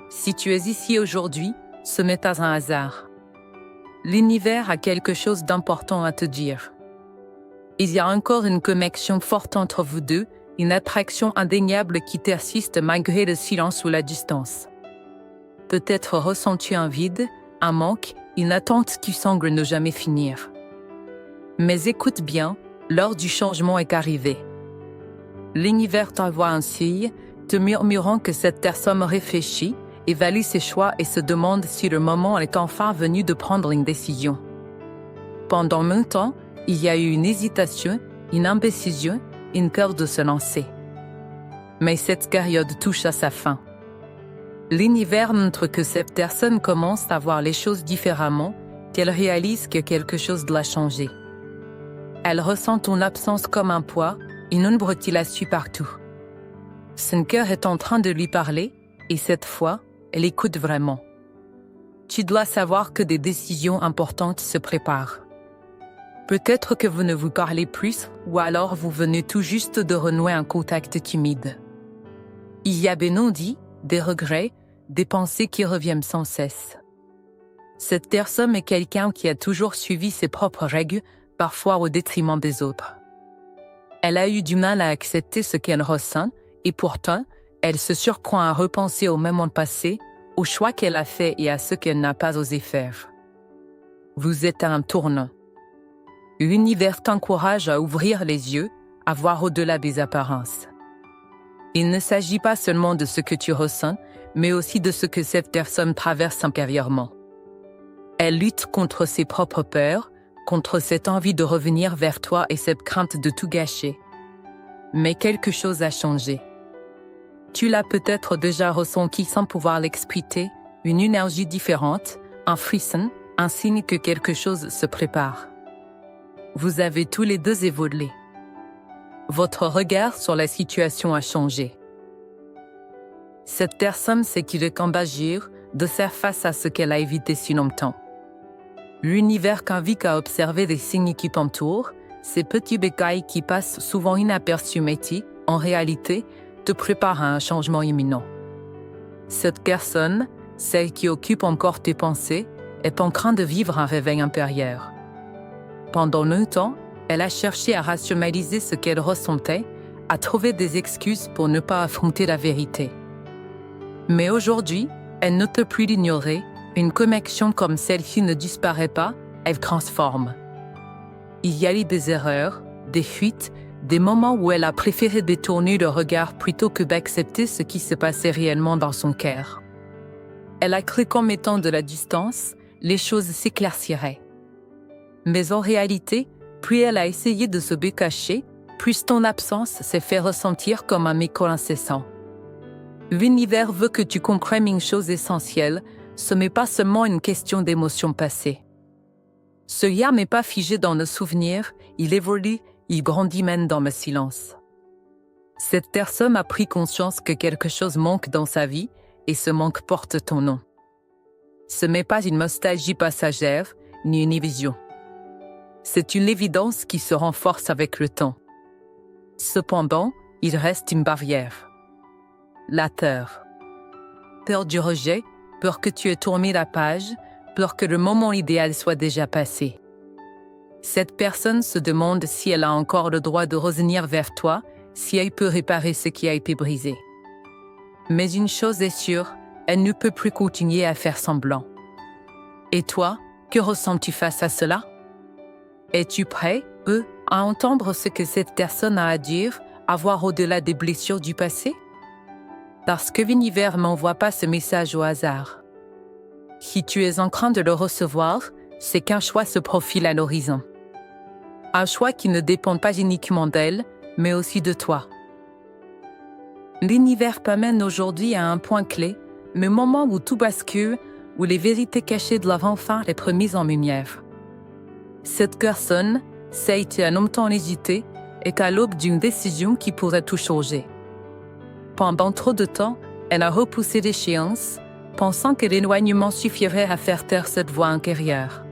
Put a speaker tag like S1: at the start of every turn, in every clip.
S1: Si tu es ici aujourd'hui, ce n'est pas un hasard. L'univers a quelque chose d'important à te dire. Il y a encore une connexion forte entre vous deux, une attraction indéniable qui persiste malgré le silence ou la distance. Peut-être ressens-tu un vide, un manque, une attente qui semble ne jamais finir. Mais écoute bien, l'heure du changement est arrivée. L'univers t'envoie un signe, te murmurant que cette personne réfléchit, évalue ses choix et se demande si le moment est enfin venu de prendre une décision. Pendant longtemps, il y a eu une hésitation, une indécision, une peur de se lancer. Mais cette période touche à sa fin. L'univers montre que cette personne commence à voir les choses différemment, qu'elle réalise que quelque chose doit changer. Elle ressent ton absence comme un poids, une ombre qui la suit partout. Son cœur est en train de lui parler, et cette fois, elle écoute vraiment. Tu dois savoir que des décisions importantes se préparent. Peut-être que vous ne vous parlez plus, ou alors vous venez tout juste de renouer un contact timide. Il y a des non-dits, des regrets, des pensées qui reviennent sans cesse. Cette personne est quelqu'un qui a toujours suivi ses propres règles, parfois au détriment des autres. Elle a eu du mal à accepter ce qu'elle ressent, et pourtant, elle se surprend à repenser au moment passé, aux choix qu'elle a faits et à ce qu'elle n'a pas osé faire. Vous êtes à un tournant. L'univers t'encourage à ouvrir les yeux, à voir au-delà des apparences. Il ne s'agit pas seulement de ce que tu ressens, mais aussi de ce que cette personne traverse intérieurement. Elle lutte contre ses propres peurs, contre cette envie de revenir vers toi et cette crainte de tout gâcher. Mais quelque chose a changé. Tu l'as peut-être déjà ressenti sans pouvoir l'expliquer, une énergie différente, un frisson, un signe que quelque chose se prépare. Vous avez tous les deux évolué. Votre regard sur la situation a changé. Cette personne sait qu'il est temps d'agir, de faire face à ce qu'elle a évité si longtemps. L'univers t'invite à observer les signes qui t'entourent, ces petits bécailles qui passent souvent inaperçus mais qui, en réalité, te préparent à un changement imminent. Cette personne, celle qui occupe encore tes pensées, est en train de vivre un réveil intérieur. Pendant longtemps, elle a cherché à rationaliser ce qu'elle ressentait, à trouver des excuses pour ne pas affronter la vérité. Mais aujourd'hui, elle ne peut plus l'ignorer, une connexion comme celle-ci ne disparaît pas, elle transforme. Il y a eu des erreurs, des fuites, des moments où elle a préféré détourner le regard plutôt que d'accepter ce qui se passait réellement dans son cœur. Elle a cru qu'en mettant de la distance, les choses s'éclairciraient. Mais en réalité, plus elle a essayé de se cacher, plus ton absence s'est fait ressentir comme un écho incessant. L'univers veut que tu comprennes une chose essentielle, ce n'est pas seulement une question d'émotions passées. Ce lien n'est pas figé dans nos souvenirs, il évolue, il grandit même dans le silence. Cette personne a pris conscience que quelque chose manque dans sa vie, et ce manque porte ton nom. Ce n'est pas une nostalgie passagère, ni une illusion. C'est une évidence qui se renforce avec le temps. Cependant, il reste une barrière. La peur. Peur du rejet, peur que tu aies tourné la page, peur que le moment idéal soit déjà passé. Cette personne se demande si elle a encore le droit de revenir vers toi, si elle peut réparer ce qui a été brisé. Mais une chose est sûre, elle ne peut plus continuer à faire semblant. Et toi, que ressens-tu face à cela? Es-tu prêt, à entendre ce que cette personne a à dire, à voir au-delà des blessures du passé? Parce que l'univers ne m'envoie pas ce message au hasard. Si tu es en train de le recevoir, c'est qu'un choix se profile à l'horizon. Un choix qui ne dépend pas uniquement d'elle, mais aussi de toi. L'univers t'amène aujourd'hui à un point clé, le moment où tout bascule, où les vérités cachées doivent enfin être mises en lumière. Cette personne, celle qui a longtemps hésité, est à l'aube d'une décision qui pourrait tout changer. Pendant trop de temps, elle a repoussé l'échéance, pensant que l'éloignement suffirait à faire taire cette voix intérieure.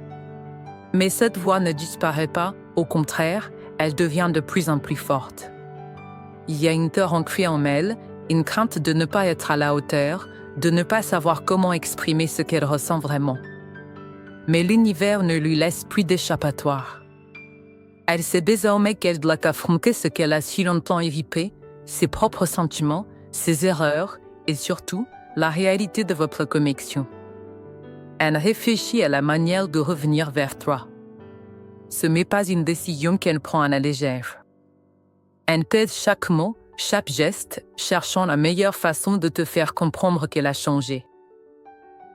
S1: Mais cette voix ne disparaît pas, au contraire, elle devient de plus en plus forte. Il y a une peur ancrée en elle, une crainte de ne pas être à la hauteur, de ne pas savoir comment exprimer ce qu'elle ressent vraiment. Mais l'univers ne lui laisse plus d'échappatoire. Elle sait désormais qu'elle doit affronter ce qu'elle a si longtemps évité, ses propres sentiments, ses erreurs et surtout la réalité de votre connexion. Elle réfléchit à la manière de revenir vers toi. Ce n'est pas une décision qu'elle prend à la légère. Elle pèse chaque mot, chaque geste, cherchant la meilleure façon de te faire comprendre qu'elle a changé.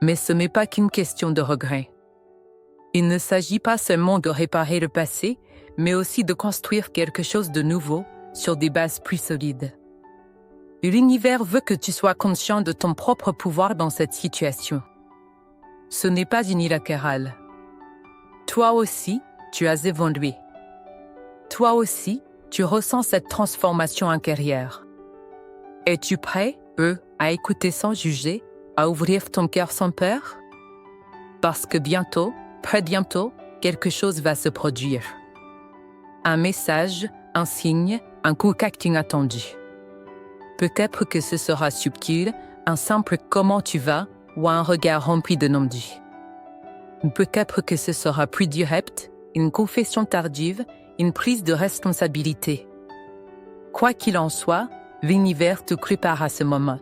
S1: Mais ce n'est pas qu'une question de regret. Il ne s'agit pas seulement de réparer le passé, mais aussi de construire quelque chose de nouveau sur des bases plus solides. L'univers veut que tu sois conscient de ton propre pouvoir dans cette situation. Ce n'est pas unilatéral. Toi aussi, tu as évolué. Toi aussi, tu ressens cette transformation intérieure. Es-tu prêt, à écouter sans juger, à ouvrir ton cœur sans peur? Parce que bientôt, très bientôt, quelque chose va se produire. Un message, un signe, un contact inattendu. Peut-être que ce sera subtil, un simple « comment tu vas » ou un regard rempli de non-dit. Peut-être que ce sera plus direct, une confession tardive, une prise de responsabilité. Quoi qu'il en soit, l'univers te prépare à ce moment.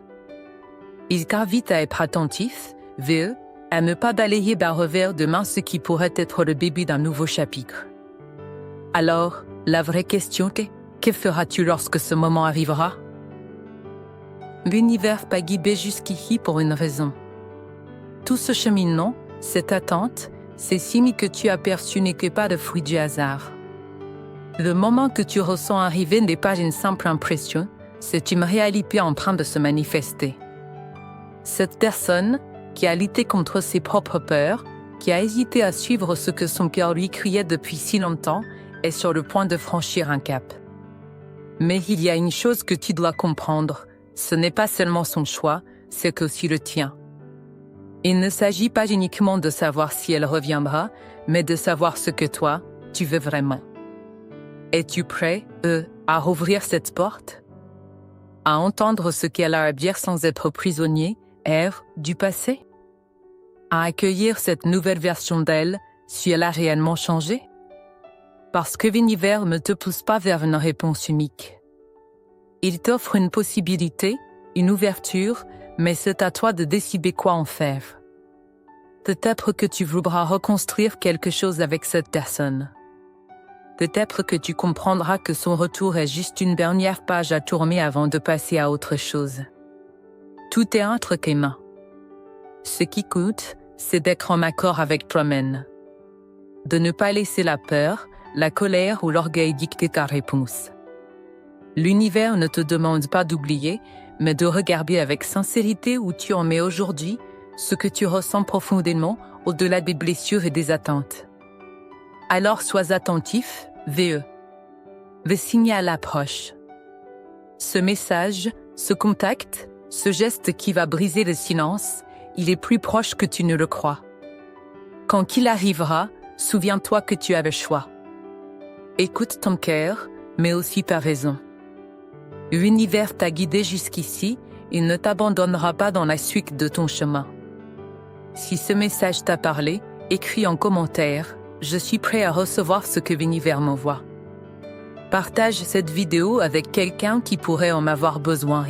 S1: Il t'invite à être attentif, veilleux, à ne pas balayer d'un revers de main ce qui pourrait être le début d'un nouveau chapitre. Alors, la vraie question est, que feras-tu lorsque ce moment arrivera? L'univers t'a guidé jusqu'ici pour une raison. Tout ce cheminement, cette attente, ces signes que tu as perçus n'est que pas le fruit du hasard. Le moment que tu ressens arriver n'est pas une simple impression, c'est une réalité en train de se manifester. Cette personne, qui a lutté contre ses propres peurs, qui a hésité à suivre ce que son cœur lui criait depuis si longtemps, est sur le point de franchir un cap. Mais il y a une chose que tu dois comprendre, ce n'est pas seulement son choix, c'est aussi le tien. Il ne s'agit pas uniquement de savoir si elle reviendra, mais de savoir ce que toi, tu veux vraiment. Es-tu prêt, à rouvrir cette porte? À entendre ce qu'elle a à dire sans être prisonnier, du passé? À accueillir cette nouvelle version d'elle, si elle a réellement changé? Parce que l'univers ne te pousse pas vers une réponse unique. Il t'offre une possibilité, une ouverture, mais c'est à toi de décider quoi en faire. Peut-être que tu voudras reconstruire quelque chose avec cette personne. Peut-être que tu comprendras que son retour est juste une dernière page à tourner avant de passer à autre chose. Tout est entre tes mains. Ce qui compte, c'est d'être en accord avec toi-même. De ne pas laisser la peur, la colère ou l'orgueil dicter ta réponse. L'univers ne te demande pas d'oublier, mais de regarder avec sincérité où tu en es aujourd'hui, ce que tu ressens profondément au-delà des blessures et des attentes. Alors sois attentif, veilleux. Le signal approche. Ce message, ce contact, ce geste qui va briser le silence, il est plus proche que tu ne le crois. Quand il arrivera, souviens-toi que tu as le choix. Écoute ton cœur, mais aussi ta raison. L'univers t'a guidé jusqu'ici, il ne t'abandonnera pas dans la suite de ton chemin. Si ce message t'a parlé, écris en commentaire, je suis prêt à recevoir ce que l'univers m'envoie. Partage cette vidéo avec quelqu'un qui pourrait en avoir besoin.